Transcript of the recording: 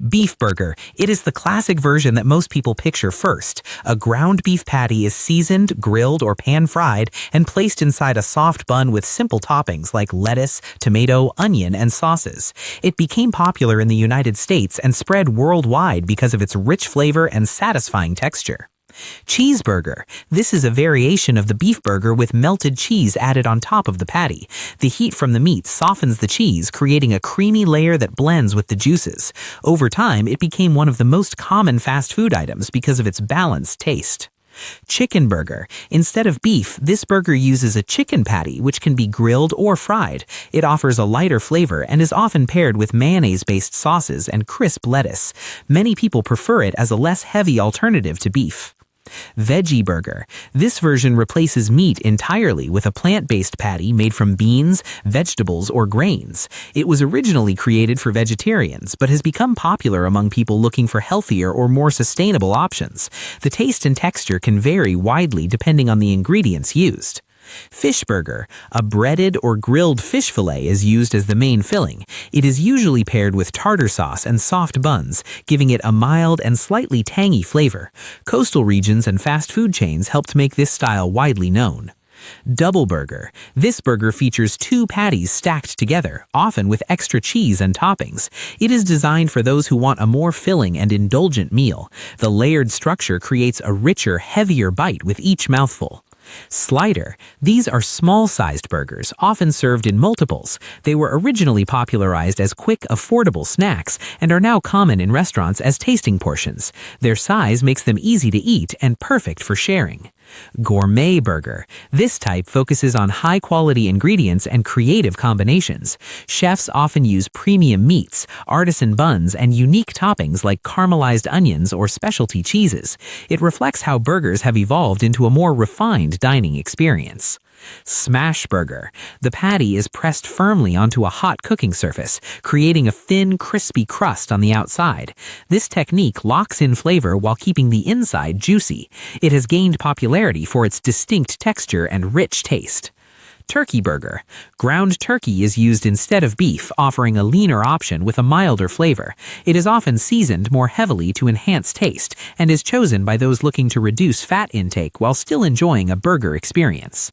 Beef burger. It is the classic version that most people picture first. A ground beef patty is seasoned, grilled, or pan-fried and placed inside a soft bun with simple toppings like lettuce, tomato, onion, and sauces. It became popular in the United States and spread worldwide because of its rich flavor and satisfying texture. Cheeseburger. This is a variation of the beef burger with melted cheese added on top of the patty. The heat from the meat softens the cheese, creating a creamy layer that blends with the juices. Over time, it became one of the most common fast food items because of its balanced taste. Chicken burger. Instead of beef, this burger uses a chicken patty which can be grilled or fried. It offers a lighter flavor and is often paired with mayonnaise-based sauces and crisp lettuce. Many people prefer it as a less heavy alternative to beef. Veggie burger. This version replaces meat entirely with a plant-based patty made from beans, vegetables, or grains. It was originally created for vegetarians, but has become popular among people looking for healthier or more sustainable options. The taste and texture can vary widely depending on the ingredients used. Fish burger. A breaded or grilled fish fillet is used as the main filling. It is usually paired with tartar sauce and soft buns, giving it a mild and slightly tangy flavor. Coastal regions and fast food chains helped make this style widely known. Double burger. This burger features two patties stacked together, often with extra cheese and toppings. It is designed for those who want a more filling and indulgent meal. The layered structure creates a richer, heavier bite with each mouthful. Slider. These are small-sized burgers, often served in multiples. They were originally popularized as quick, affordable snacks and are now common in restaurants as tasting portions. Their size makes them easy to eat and perfect for sharing. Gourmet burger. This type focuses on high-quality ingredients and creative combinations. Chefs often use premium meats, artisan buns, and unique toppings like caramelized onions or specialty cheeses. It reflects how burgers have evolved into a more refined dining experience. Smash burger. The patty is pressed firmly onto a hot cooking surface, creating a thin, crispy crust on the outside. This technique locks in flavor while keeping the inside juicy. It has gained popularity for its distinct texture and rich taste. Turkey burger. Ground turkey is used instead of beef, offering a leaner option with a milder flavor. It is often seasoned more heavily to enhance taste and is chosen by those looking to reduce fat intake while still enjoying a burger experience.